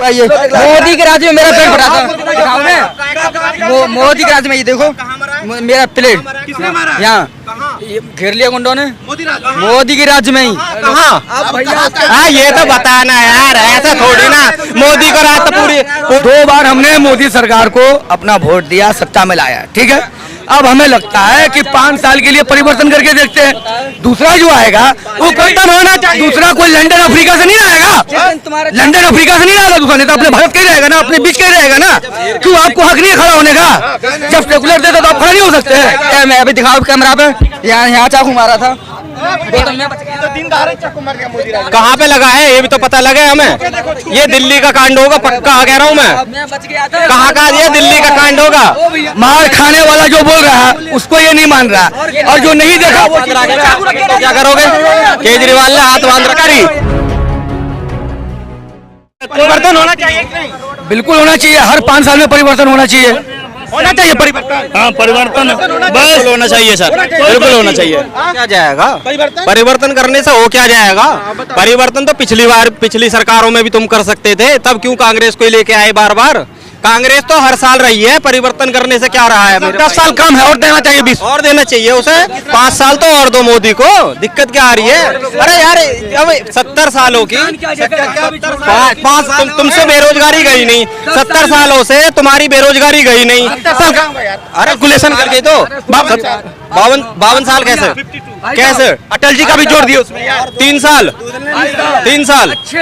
मोदी के राज्य में मेरा पेट फटा था। मोदी के राज्य में ये देखो मेरा प्लेट यहाँ घेर लिया गुंडों ने। मोदी के राज्य में ही कहाँ? हाँ ये तो बताना यार, ऐसा थोड़ी ना। मोदी को रात पूरी 2 बार हमने मोदी सरकार को अपना वोट दिया, सत्ता में लाया, ठीक है। अब हमें लगता है कि 5 साल के लिए परिवर्तन करके देखते हैं। दूसरा जो आएगा वो कर्तन होना चाहिए। दूसरा कोई लंदन अफ्रीका से नहीं आएगा, लंदन अफ्रीका से नहीं आएगा दूसरा नेता। अपने भारत का ही रहेगा ना, अपने बीच का ही रहेगा ना। क्यों आपको हक नहीं है खड़ा होने का? जब सेकुलर देते तो आप खड़े नहीं हो सकते। मैं अभी दिखाओ कैमरा पे, यहाँ चाकू मारा था। कहाँ पे लगा है ये भी तो पता लगे हमें। ये दिल्ली का कांड होगा, पक्का कह रहा हूँ मैं। कहाँ का ये दिल्ली का कांड होगा? मार खाने वाला जो बोल रहा है उसको ये नहीं मान रहा, और जो नहीं देखा वो तो क्या करोगे? केजरीवाल ने हाथ बांध रखा। परिवर्तन होना चाहिए। बिल्कुल होना चाहिए, हर 5 साल में परिवर्तन होना चाहिए। होना चाहिए परिवर्तन। हाँ परिवर्तन बस होना चाहिए सर, बिल्कुल होना चाहिए। क्या जाएगा परिवर्तन करने से? हो क्या जाएगा परिवर्तन? तो पिछली सरकारों में भी तुम कर सकते थे, तब क्यों कांग्रेस को लेके आए बार बार? कांग्रेस तो हर साल रही है, परिवर्तन करने से क्या रहा है? 10 साल कम है और देना चाहिए 20 और देना चाहिए उसे। 5 साल तो और दो मोदी को। दिक्कत क्या आ रही है? अरे यार अब 70 सालों की तुमसे बेरोजगारी गई नहीं, 70 सालों से तुम्हारी बेरोजगारी गई नहीं। अरे कैलकुलेशन करके तो 52 साल कैसे अटल जी का भी जोड़ दिया उसमें यार। 3 साल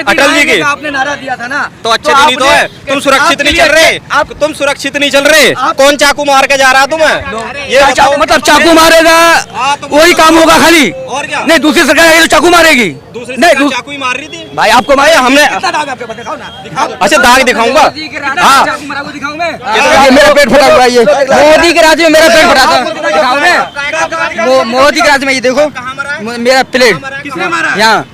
अटल जी की आपने नारा दिया था ना, तो अच्छे दिन ही तो है। तुम सुरक्षित नहीं चल रहे, तुम सुरक्षित नहीं चल रहे। कौन चाकू मार के जा रहा तुम्हें? ये मतलब चाकू मारेगा वही काम होगा खाली? और क्या? नहीं दूसरी सरकार आएगी तो चाकू मारेगी। नहीं चाकू ही मार रही थी भाई आपको मारे हमने। अच्छा दाग दिखाऊंगा। हाँ मेरा पेट फटा हुआ है। ये मोदी के राज्य में मेरा पेट फटा था। मोदी के राज्य में ये देखो मेरा प्लेट यहाँ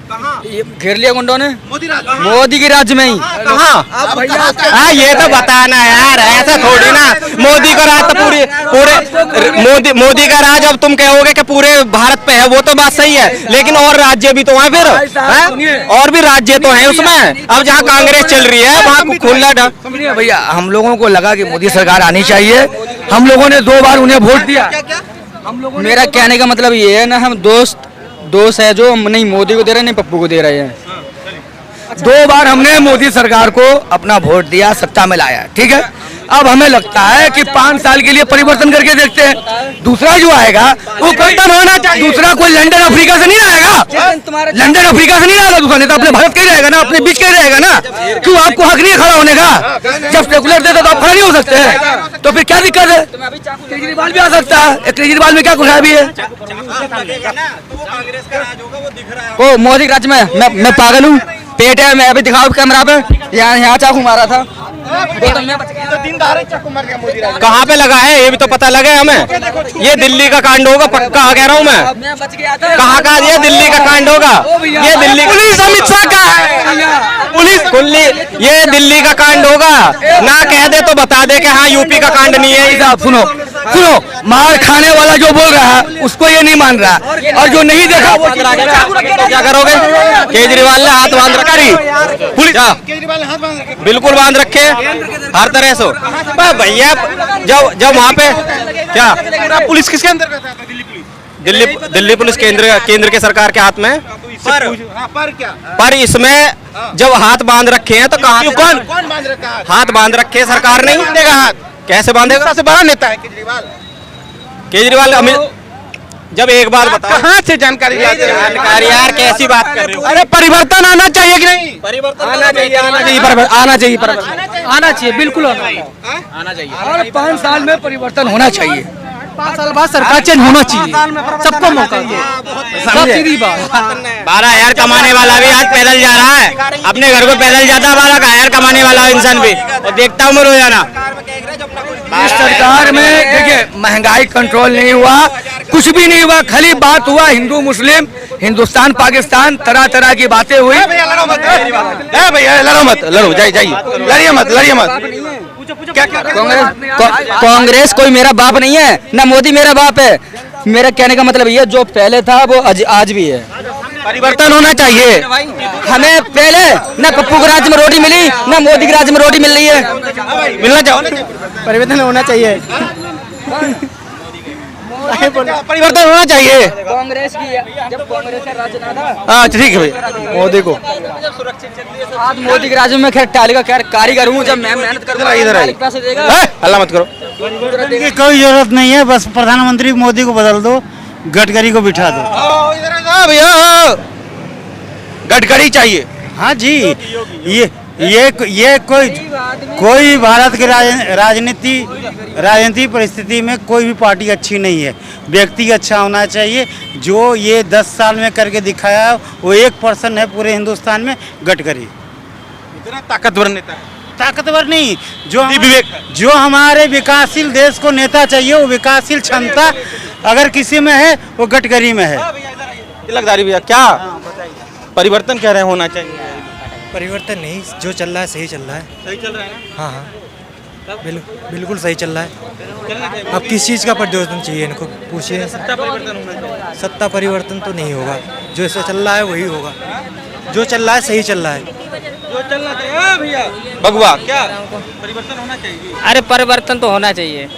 घेर लिया गुंडों ने। मोदी के राज्य में ही हाँ ये तो बताना यार, ऐसा थोड़ी ना। मोदी को राज तो पूरे मोदी का राज अब तुम कहोगे कि पूरे भारत पे है, वो तो बात सही है, लेकिन और राज्य भी तो है फिर और भी राज्य तो हैं उसमें। अब जहाँ कांग्रेस चल रही है वहाँ खुला भैया हम लोगों को लगा कि मोदी सरकार आनी चाहिए। हम लोगों ने 2 बार उन्हें वोट दिया। मेरा कहने का मतलब ये है ना, हम दोस्त है जो नहीं मोदी को दे रहे नहीं पप्पू को दे रहे हैं। 2 बार हमने मोदी सरकार को अपना वोट दिया, सत्ता में लाया, ठीक है। अब हमें लगता है कि 5 साल के लिए परिवर्तन करके देखते हैं। दूसरा जो आएगा वो कर्तन होना चाहिए। दूसरा कोई लंदन अफ्रीका से नहीं आएगा, लंदन अफ्रीका से नहीं आएगा दूसरा नेता। अपने भारत का ही रहेगा ना, अपने बीच का ही रहेगा ना। क्यों आपको हक नहीं है खड़ा होने का? जब सेकुलर देते तो आप खड़े नहीं हो सकते। तो फिर क्या दिक्कत है? केजरीवाल भी आ सकता है। केजरीवाल में क्या खराबी है? वो मोदी के राज्य में मैं पागल हूँ, पेट है। मैं अभी दिखाओ कैमरा पे, यहाँ चाकू मारा था। कहाँ पे लगा है ये भी तो पता लगे हमें। ये दिल्ली का कांड होगा, पक्का कह रहा हूँ मैं। कहाँ का ये दिल्ली का कांड होगा? ये दिल्ली पुलिस अमित शाह का है। पुलिस ये दिल्ली का कांड होगा ना। कह दे तो बता दे कि हाँ यूपी का कांड नहीं है। सुनो मार खाने वाला जो बोल रहा है उसको ये नहीं मान रहा, और जो नहीं देखा वो क्या करोगे? केजरीवाल ने हाथ बांध रखा। पुलिस बिल्कुल बांध रखे हर तरह से। भैया जब वहाँ पे क्या पुलिस किसके अंदर? दिल्ली पुलिस केंद्र के सरकार के हाथ में। पर इसमें जब हाथ बांध रखे हैं तो कहाँ कौन बांध रखा है? हाथ बांध रखे सरकार नहीं देगा हाथ। कैसे बांधेगा? सबसे बड़ा नेता है केजरीवाल। जब एक बात बताओ, कहाँ से जानकारी यार कैसी बात कर रहे हो? अरे परिवर्तन आना चाहिए कि नहीं? परिवर्तन आना चाहिए, बिल्कुल आना चाहिए। हर 5 साल में परिवर्तन होना चाहिए। 5 साल बाद सरकार चेंज होना चाहिए, सबको मौका दो। 12,000 कमाने वाला भी आज पैदल जा रहा है, अपने घर को पैदल जाता है। 12,000 कमाने वाला इंसान भी, और देखता हूँ मैं रोजाना। इस सरकार में देखिए महंगाई कंट्रोल नहीं हुआ, कुछ भी नहीं हुआ। खाली बात हुआ हिंदू मुस्लिम, हिंदुस्तान पाकिस्तान, तरह तरह की बातें हुई। भैया लड़ो मत, लड़िए मत। कांग्रेस कोई मेरा बाप नहीं है, ना मोदी मेरा बाप है। मेरा कहने का मतलब ये जो पहले था वो आज भी है। परिवर्तन होना चाहिए। हमें पहले न पप्पू के राज्य में रोटी मिली, न मोदी के राज्य में रोटी मिल रही है। मिलना चाहिए, परिवर्तन होना चाहिए। परिवर्तन होना चाहिए। कांग्रेस की जब कांग्रेस का राज्य ना था, हाँ ठीक है भैया, मोदी को आज मोदी के राज्य में खैर टाली का खैर कारीगर हूँ। जब मैं मेहनत करूँगा इधर आइए। पैसे देगा। अल्लाह मत करो। की कोई जरूरत नहीं है, बस प्रधानमंत्री मोदी को बदल दो, गडकरी को बिठा दो। इधर आ भैया, गडकरी चाहिए। हाँ जी, ये कोई भारत की राजनीति परिस्थिति में कोई भी पार्टी अच्छी नहीं है। व्यक्ति अच्छा होना चाहिए। जो ये 10 साल में करके दिखाया वो 1% है पूरे हिंदुस्तान में, गडकरी। इतना ताकतवर नेता है। ताकतवर नहीं, विवेक जो हमारे विकासशील देश को नेता चाहिए, वो विकासशील क्षमता अगर किसी में है वो गडकरी में है। तिलकधारी भैया, क्या परिवर्तन कह रहे हैं होना चाहिए? परिवर्तन नहीं, जो चल रहा है सही चल रहा है। सही चल रहा है ना? हाँ हाँ, बिल्कुल सही चल रहा है। अब किस चीज़ का परिवर्तन चाहिए इनको पूछिए। सत्ता परिवर्तन होना चाहिए। सत्ता परिवर्तन तो नहीं होगा, जो ऐसा चल रहा है वही होगा। जो चल रहा है सही चल रहा है। जो चलना चाहिए भैया। भगवा, क्या परिवर्तन होना चाहिए? अरे परिवर्तन तो होना चाहिए,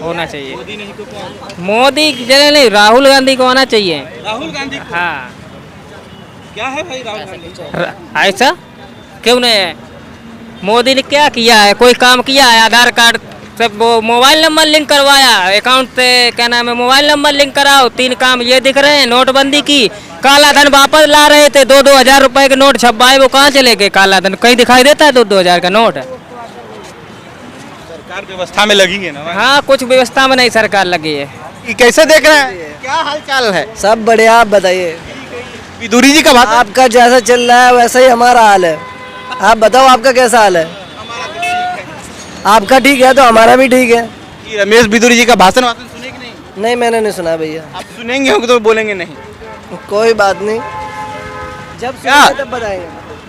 होना चाहिए। मोदी नहीं तो कौन? मोदी की जगह नहीं, राहुल गांधी को आना चाहिए। राहुल गांधी को? हाँ। क्या है भाई राहुल गांधी? ऐसा क्यों नहीं है? मोदी ने क्या किया है? कोई काम किया है? आधार कार्ड से वो मोबाइल नंबर लिंक करवाया, अकाउंट से क्या नाम है, मोबाइल नंबर लिंक कराओ। 3 काम ये दिख रहे हैं। नोटबंदी की, काला धन वापस ला रहे थे। 2-2 हज़ार रुपए के नोट छपवाए, वो कहाँ चले गए? काला धन कहीं दिखाई देता है? 2-2 हज़ार का नोट। सरकार व्यवस्था में लगी है ना। हाँ, कुछ व्यवस्था में नहीं सरकार लगी है। ये कैसे देख रहे हैं? क्या हाल चाल है? सब बढ़िया, आप बताइए। विदुरी जी का बात आपका जैसा चल रहा है वैसा ही हमारा हाल है। आप बताओ आपका कैसा हाल है? आपका ठीक है तो हमारा भी ठीक है। रमेश बिदुरी जी का भाषण सुने कि नहीं? नहीं, मैंने नहीं सुना भैया। आप सुनेंगे होंगे तो बोलेंगे नहीं। कोई बात नहीं, जब क्या? सुनेंगे तब बताएंगे।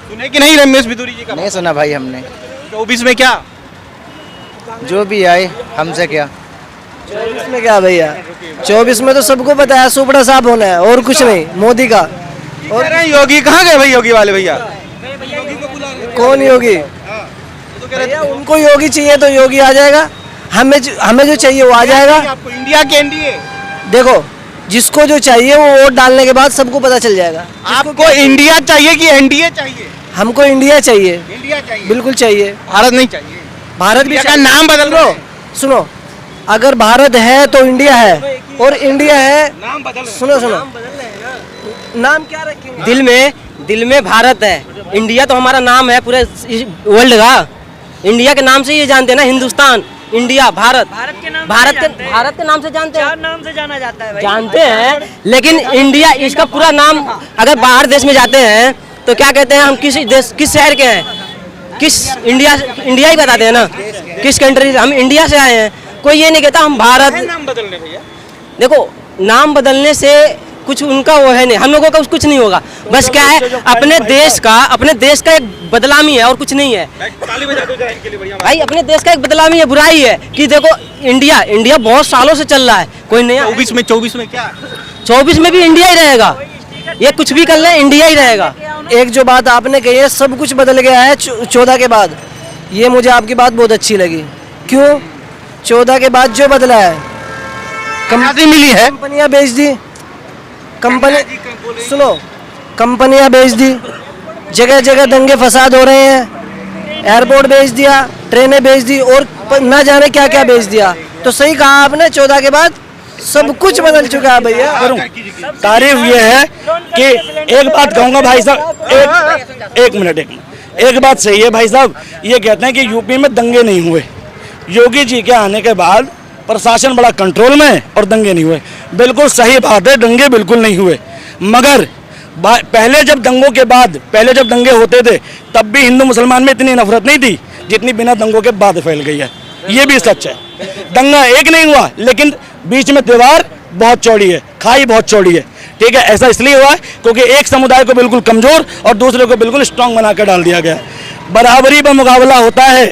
सुने कि नहीं रमेश बिदुरी जी का? नहीं सुना भाई हमने। 24 में क्या? जो भी आए हमसे क्या। 24 में क्या भैया? 24 में तो सबको पता है सुपड़ा साफ होना है और कुछ नहीं। मोदी का और योगी कहाँ गए भाई? योगी वाले भैया कौन योगी? भैया उनको योगी चाहिए तो योगी आ जाएगा। हमें जो चाहिए वो आ जाएगा। आपको इंडिया के एनडीए? देखो, जिसको जो चाहिए वो वोट डालने के बाद सबको पता चल जाएगा। आपको इंडिया चाहिए कि एनडीए चाहिए? हमको इंडिया चाहिए, इंडिया चाहिए। बिल्कुल चाहिए। भारत नहीं चाहिए? भारत भी इंडिया का चाहिए। नाम बदल लो। सुनो, अगर भारत है तो इंडिया है, और इंडिया है, नाम बदल। सुनो नाम क्या रखेंगे? दिल में भारत है। इंडिया तो हमारा नाम है पूरे वर्ल्ड का। इंडिया के नाम से ये जानते हैं ना, हिंदुस्तान, इंडिया, भारत के नाम से जानते हैं। नाम से जाना जाता है भाई। जानते हैं, लेकिन इंडिया इसका पूरा नाम, अगर बाहर देश में जाते हैं तो क्या कहते हैं? हम किस शहर के हैं? किस इंडिया ही बताते हैं ना, किस कंट्री से। हम इंडिया से आए हैं। कोई ये नहीं कहता हम भारत। नाम बदलने भैया। देखो, नाम बदलने से कुछ उनका वो है नहीं, हम लोगों का कुछ नहीं होगा। बस क्या है, अपने देश का एक बदलामी है और कुछ नहीं है भाई। अपने देश का एक बदलामी है, बुराई है कि देखो इंडिया बहुत सालों से चल रहा है। कोई नया 24 में क्या? 24 में भी इंडिया ही रहेगा। ये कुछ भी कर ले, इंडिया ही रहेगा। एक जो बात आपने कही है, सब कुछ बदल गया है 14 के बाद। ये मुझे आपकी बात बहुत अच्छी लगी। क्यों? 14 के बाद जो बदला है, मिली है, कंपनियां बेच दी। सुनो, कंपनियां बेच दी, जगह जगह दंगे फसाद हो रहे हैं। एयरपोर्ट बेच दिया, ट्रेनें बेच दी, और ना जाने क्या क्या बेच दिया। तो सही कहा आपने, 14 के बाद सब कुछ बदल चुका है भैया। तारीफ ये है कि एक बात कहूँगा भाई साहब, एक मिनट एक बात सही है भाई साहब। ये कहते हैं कि यूपी में दंगे नहीं हुए। योगी जी के आने के बाद प्रशासन बड़ा कंट्रोल में है और दंगे नहीं हुए। बिल्कुल सही बात है, दंगे बिल्कुल नहीं हुए। मगर पहले जब दंगे होते थे तब भी हिंदू मुसलमान में इतनी नफरत नहीं थी जितनी बिना दंगों के बाद फैल गई है। ये भी सच है। दंगा एक नहीं हुआ, लेकिन बीच में दीवार बहुत चौड़ी है, खाई बहुत चौड़ी है। ठीक है, ऐसा इसलिए हुआ है क्योंकि एक समुदाय को बिल्कुल कमजोर और दूसरे को बिल्कुल स्ट्रांग बना कर डाल दिया गया। बराबरी पर मुकाबला होता है